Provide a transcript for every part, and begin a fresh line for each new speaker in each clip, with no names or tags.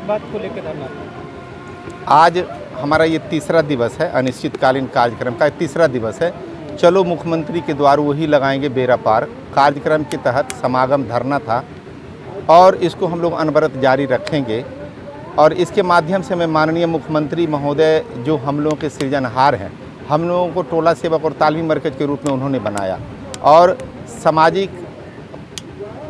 बात को लेकर धरना?
आज हमारा ये तीसरा दिवस है, अनिश्चितकालीन कार्यक्रम का तीसरा दिवस है। चलो मुख्यमंत्री के द्वार वही लगाएंगे बेड़ा पार कार्यक्रम के तहत समागम धरना था और इसको हम लोग अनवरत जारी रखेंगे। और इसके माध्यम से मैं माननीय मुख्यमंत्री महोदय जो हम लोगों के सृजनहार हैं, हम लोगों को टोला सेवक और तालीमी मरकज़ के रूप में उन्होंने बनाया और सामाजिक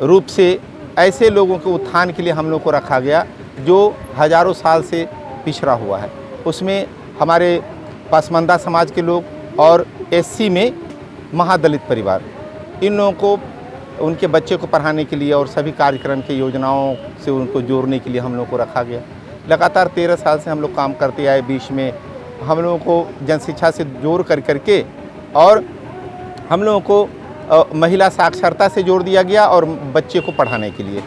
रूप से ऐसे लोगों के उत्थान के लिए हम लोग को रखा गया जो हज़ारों साल से पिछड़ा हुआ है। उसमें हमारे पसमानदा समाज के लोग और एससी में महादलित परिवार, इन लोगों को उनके बच्चे को पढ़ाने के लिए और सभी कार्यक्रम की योजनाओं से उनको जोड़ने के लिए हम लोग को रखा गया। लगातार 13 साल से हम लोग काम करते आए। बीच में हम लोगों को जनशिक्षा से जोड़ करके और हम लोगों को महिला साक्षरता से जोड़ दिया गया और बच्चे को पढ़ाने के लिए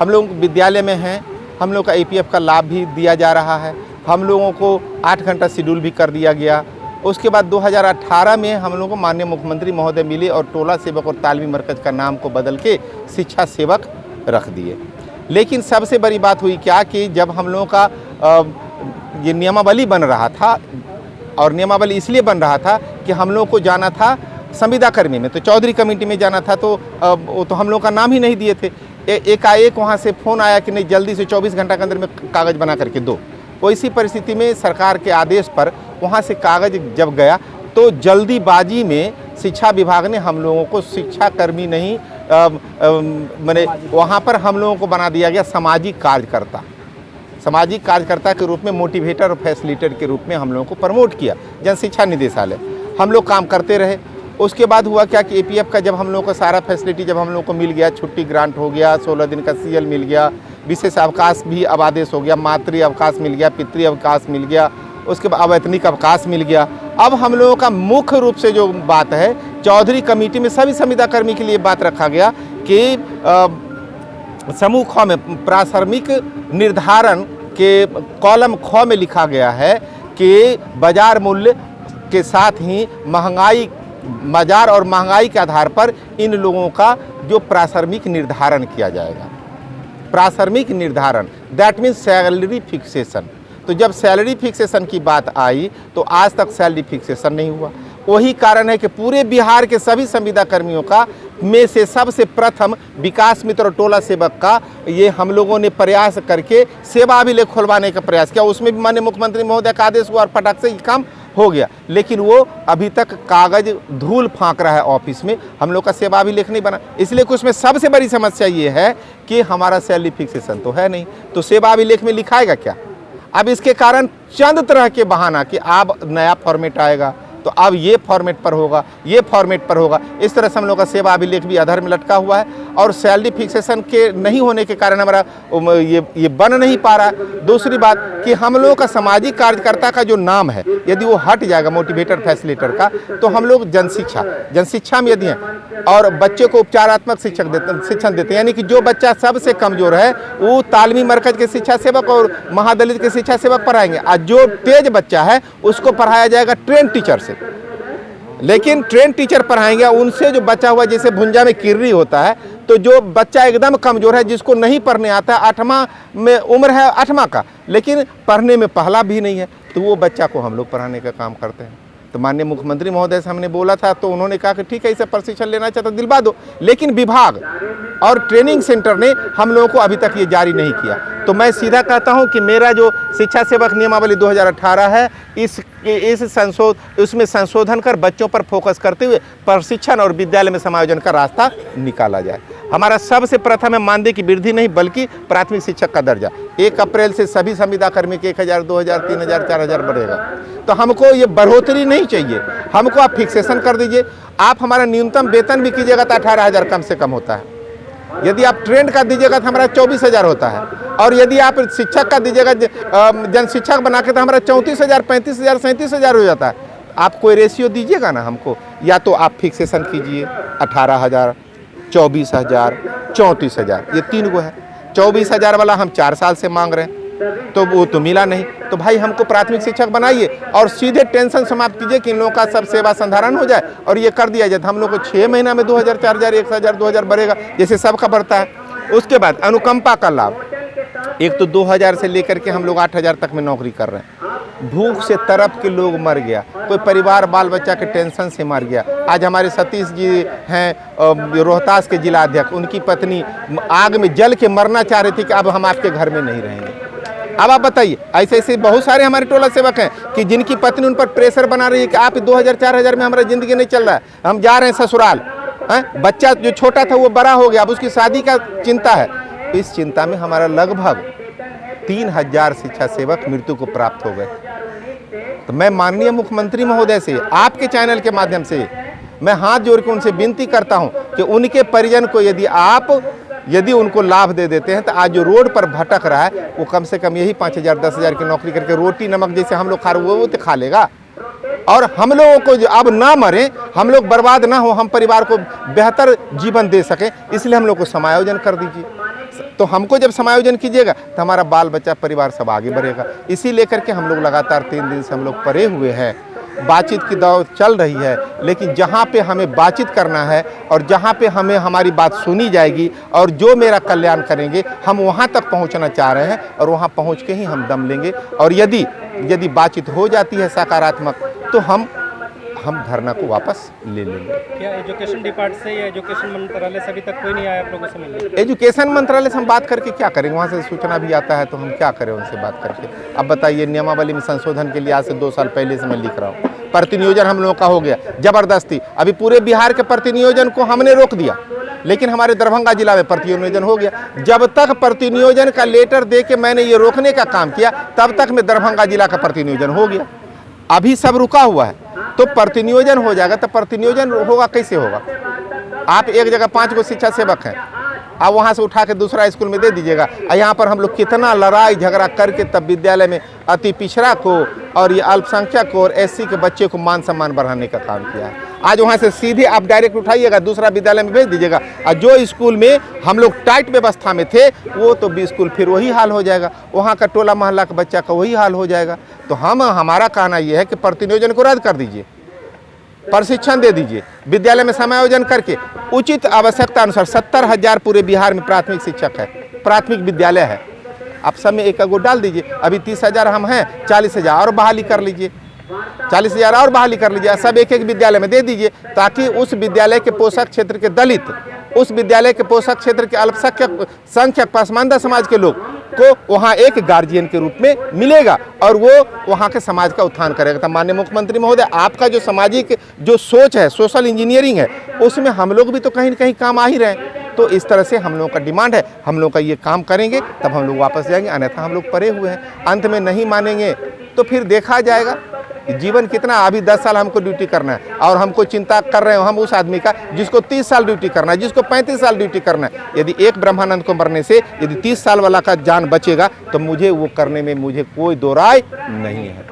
हम लोग विद्यालय में हैं। हम लोग का APF का लाभ भी दिया जा रहा है। हम लोगों को 8 घंटा शेड्यूल भी कर दिया गया। उसके बाद 2018 में हम लोगों को माननीय मुख्यमंत्री महोदय मिले और टोला सेवक और तालीमी मरकज़ का नाम को बदल के शिक्षा सेवक रख दिए। लेकिन सबसे बड़ी बात हुई क्या कि जब हम लोगों का ये नियमावली बन रहा था, और नियमावली इसलिए बन रहा था कि हम लोगों को जाना था संविदा कर्मी में, तो चौधरी कमेटी में जाना था, तो हम लोग का नाम ही नहीं दिए थे। एकाएक वहाँ से फ़ोन आया कि नहीं, जल्दी से 24 घंटा के अंदर में कागज़ बना करके दो। तो इसी परिस्थिति में सरकार के आदेश पर वहाँ से कागज़ जब गया तो जल्दीबाजी में शिक्षा विभाग ने हम लोगों को शिक्षा कर्मी नहीं मैंने वहाँ पर हम लोगों को बना दिया गया सामाजिक कार्यकर्ता। सामाजिक कार्यकर्ता के रूप में मोटिवेटर और फैसिलिटेटर के रूप में हम लोगों को प्रमोट किया जन शिक्षा निदेशालय। हम लोग काम करते रहे। उसके बाद हुआ क्या कि APF का जब हम लोग को सारा फैसिलिटी जब हम लोग को मिल गया, छुट्टी ग्रांट हो गया, 16 दिन का CL मिल गया, विशेष अवकाश भी अब आदेश हो गया, मातृ अवकाश मिल गया, पितृ अवकाश मिल गया, उसके बाद अवैतनिक अवकाश मिल गया। अब हम लोगों का मुख्य रूप से जो बात है, चौधरी कमेटी में सभी संविदा कर्मी के लिए बात रखा गया कि समूह ख में प्राथमिक निर्धारण के कॉलम ख में लिखा गया है कि बाजार मूल्य के साथ ही महंगाई, बाजार और महंगाई के आधार पर इन लोगों का जो प्राथमिक निर्धारण किया जाएगा। प्राथमिक निर्धारण दैट मीन्स सैलरी फिक्सेशन। तो जब सैलरी फिक्सेशन की बात आई तो आज तक सैलरी फिक्सेशन नहीं हुआ। वही कारण है कि पूरे बिहार के सभी संविदा कर्मियों का में से सबसे प्रथम विकास मित्र और टोला सेवक का ये हम लोगों ने प्रयास करके सेवा अभिलेख खुलवाने का प्रयास किया। उसमें भी माननीय मुख्यमंत्री महोदय का आदेश हुआ और फटाक से ये काम हो गया। लेकिन वो अभी तक कागज धूल फांक रहा है ऑफिस में, हम लोग का सेवा अभिलेख नहीं बना। इसलिए कुछ में सबसे बड़ी समस्या ये है कि हमारा सैलरी फिक्सेशन तो है नहीं, तो सेवा अभिलेख में लिखाएगा क्या। अब इसके कारण चंद तरह के बहाना कि अब नया फॉर्मेट आएगा तो अब ये फॉर्मेट पर होगा, ये फॉर्मेट पर होगा, इस तरह से हम लोग का सेवा अभिलेख भी अधर में लटका हुआ है। और सैलरी फिक्सेशन के नहीं होने के कारण हमारा ये बन नहीं पा रहा है। दूसरी बात कि हम लोगों का सामाजिक कार्यकर्ता का जो नाम है, यदि वो हट जाएगा मोटिवेटर फैसिलिटेटर का, तो हम लोग जनशिक्षा में यदि हैं और बच्चे को उपचारात्मक शिक्षण देते हैं, यानी कि जो बच्चा सबसे कमज़ोर है वो तालीमी मरकज़ के शिक्षा सेवक और महादलित के शिक्षा सेवक पढ़ाएंगे, और जो तेज बच्चा है उसको पढ़ाया जाएगा ट्रेन टीचर से। लेकिन ट्रेन टीचर पढ़ाएंगे उनसे जो बचा हुआ, जैसे भुंजा में किर्री होता है, तो जो बच्चा एकदम कमज़ोर है, जिसको नहीं पढ़ने आता, 8वां में उम्र है 8वां का, लेकिन पढ़ने में पहला भी नहीं है, तो वो बच्चा को हम लोग पढ़ाने का काम करते हैं। तो माननीय मुख्यमंत्री महोदय से हमने बोला था तो उन्होंने कहा कि ठीक है, इसे प्रशिक्षण लेना चाहता दिलवा दो, लेकिन विभाग और ट्रेनिंग सेंटर ने हम लोगों को अभी तक ये जारी नहीं किया। तो मैं सीधा कहता हूं कि मेरा जो शिक्षा सेवक नियमावली 2018 है, उसमें संशोधन कर बच्चों पर फोकस करते हुए प्रशिक्षण और विद्यालय में समायोजन का रास्ता निकाला जाए। हमारा सबसे प्रथम है मानदेय की वृद्धि नहीं बल्कि प्राथमिक शिक्षक का दर्जा। 1 अप्रैल से सभी संविदा कर्मी के 1000, 2000, 3000, 4000 बढ़ेगा। तो हमको ये बढ़ोतरी नहीं चाहिए, हमको आप फिक्सेशन कर दीजिए। आप हमारा न्यूनतम वेतन भी कीजिएगा तो 18,000 कम से कम होता है। यदि आप ट्रेंड का दीजिएगा तो हमारा 24,000 होता है, और यदि आप शिक्षक का दीजिएगा जन शिक्षक बना के तो हमारा 34,000, 35,000, 37,000 हो जाता है। आप कोई रेशियो दीजिएगा ना हमको, या तो आप फिक्सेशन कीजिए 18,000, 24,000, 34,000, ये 3 गो है। 24,000 वाला हम 4 साल से मांग रहे हैं, तो वो तो मिला नहीं। तो भाई हमको प्राथमिक शिक्षक बनाइए और सीधे टेंशन समाप्त कीजिए कि इन लोगों का सब सेवा संधारण हो जाए और ये कर दिया जाए। हम लोग को 6 महीना में 2,000, 4,000, 1,000, 2,000 बढ़ेगा, जैसे सबका बढ़ता है। उसके बाद अनुकंपा का लाभ, एक तो 2000 से लेकर के हम लोग 8000 तक में नौकरी कर रहे हैं। भूख से तरप के लोग मर गया, कोई परिवार बाल बच्चा के टेंशन से मर गया। आज हमारे सतीश जी हैं रोहतास के जिला अध्यक्ष, उनकी पत्नी आग में जल के मरना चाह रही थी कि अब हम आपके घर में नहीं रहेंगे। अब आप बताइए, ऐसे ऐसे बहुत सारे हमारे टोला सेवक हैं कि जिनकी पत्नी उन पर प्रेशर बना रही है कि आप 2000-4000 में हमारा ज़िंदगी नहीं चल रहा है, हम जा रहे हैं ससुराल। बच्चा जो छोटा था वो बड़ा हो गया, अब उसकी शादी का चिंता है। इस चिंता में हमारा लगभग 3000 शिक्षा सेवक मृत्यु को प्राप्त हो गए। तो मैं माननीय मुख्यमंत्री महोदय से आपके चैनल के माध्यम से मैं हाथ जोड़ के उनसे विनती करता हूं कि उनके परिजन को यदि उनको लाभ दे देते हैं तो आज जो रोड पर भटक रहा है वो कम से कम यही 5000-10,000 की नौकरी करके रोटी नमक जैसे हम लोग खा रहे वो तो खा लेगा। और हम लोगों को जो अब ना मरे, हम लोग बर्बाद ना हो, हम परिवार को बेहतर जीवन दे सकें, इसलिए हम लोग को समायोजन कर दीजिए। तो हमको जब समायोजन कीजिएगा तो हमारा बाल बच्चा परिवार सब आगे बढ़ेगा। इसी लेकर के हम लोग लगातार 3 दिन से हम लोग पड़े हुए हैं। बातचीत की दौर चल रही है, लेकिन जहाँ पे हमें बातचीत करना है और जहाँ पे हमें हमारी बात सुनी जाएगी और जो मेरा कल्याण करेंगे, हम वहाँ तक पहुँचना चाह रहे हैं और वहाँ पहुँच के ही हम दम लेंगे। और यदि बातचीत हो जाती है सकारात्मक तो हम धरना को वापस ले लेंगे।
क्या एजुकेशन डिपार्टमेंट से या एजुकेशन मंत्रालय से अभी तक कोई नहीं आया आप लोगों से मिलने?
एजुकेशन मंत्रालय से हम बात करके क्या करेंगे, वहाँ से सूचना भी आता है तो हम क्या करें उनसे बात करके। अब बताइए, नियमावली में संशोधन के लिए आज से 2 साल पहले से मैं लिख रहा हूँ। प्रतिनियोजन हम लोगों का हो गया जबरदस्ती, अभी पूरे बिहार के प्रतिनियोजन को हमने रोक दिया, लेकिन हमारे दरभंगा जिला में प्रतिनियोजन हो गया। जब तक प्रतिनियोजन का लेटर दे के मैंने ये रोकने का काम किया, तब तक में दरभंगा जिला का प्रतिनियोजन हो गया। अभी सब रुका हुआ है, तो प्रतिनियोजन हो जाएगा। तो प्रतिनियोजन होगा कैसे होगा? आप एक जगह 5 गो शिक्षा सेवक हैं, आप वहाँ से उठा के दूसरा स्कूल में दे दीजिएगा। यहाँ पर हम लोग कितना लड़ाई झगड़ा करके तब विद्यालय में अति पिछड़ा को और ये अल्पसंख्यक को और SC के बच्चे को मान सम्मान बढ़ाने का काम किया है। आज वहाँ से सीधे आप डायरेक्ट उठाइएगा, दूसरा विद्यालय में भेज दीजिएगा। और जो स्कूल में हम लोग टाइट व्यवस्था में थे वो तो स्कूल फिर वही हाल हो जाएगा, वहाँ का टोला मोहल्ला का बच्चा का वही हाल हो जाएगा। तो हमारा कहना ये है कि प्रतिनियोजन को रद्द कर दीजिए, प्रशिक्षण दे दीजिए, विद्यालय में समायोजन करके उचित आवश्यकता अनुसार 70,000 पूरे बिहार में प्राथमिक शिक्षक है, प्राथमिक विद्यालय है, आप सब में एक गो डाल दीजिए। अभी 30,000 हम हैं, 40,000 और बहाली कर लीजिए, 40,000 और बहाली कर लीजिए, सब एक विद्यालय में दे दीजिए, ताकि उस विद्यालय के पोषक क्षेत्र के दलित, उस विद्यालय के पोषक क्षेत्र के अल्पसंख्यक पसमानदा समाज के लोग को वहाँ एक गार्जियन के रूप में मिलेगा और वो वहाँ के समाज का उत्थान करेगा। तो माननीय मुख्यमंत्री महोदय, आपका जो सामाजिक जो सोच है, सोशल इंजीनियरिंग है, उसमें हम लोग भी तो कहीं न कहीं काम आ ही रहे हैं। तो इस तरह से हम लोगों का डिमांड है, हम लोग का ये काम करेंगे तब हम लोग वापस जाएंगे, अन्यथा हम लोग पड़े हुए हैं। अंत में नहीं मानेंगे तो फिर देखा जाएगा। जीवन कितना, अभी 10 साल हमको ड्यूटी करना है और हमको चिंता कर रहे हो हम उस आदमी का जिसको 30 साल ड्यूटी करना है, जिसको 35 साल ड्यूटी करना है। यदि एक ब्रह्मानंद को मरने से यदि 30 साल वाला का जान बचेगा तो मुझे वो करने में मुझे कोई दो राय नहीं है।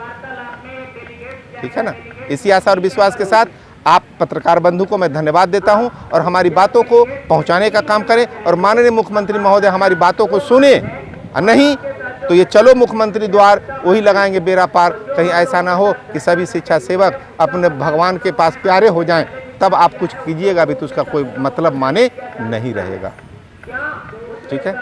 ठीक है ना? इसी आशा और विश्वास के साथ आप पत्रकार बंधु को मैं धन्यवाद देता हूं और हमारी बातों को पहुंचाने का काम करें और माननीय मुख्यमंत्री महोदय हमारी बातों को सुने, नहीं तो ये चलो मुख्यमंत्री द्वार वही लगाएंगे बेड़ा पार। कहीं ऐसा ना हो कि सभी शिक्षा सेवक अपने भगवान के पास प्यारे हो जाएं, तब आप कुछ कीजिएगा भी तो उसका कोई मतलब माने नहीं रहेगा। ठीक है।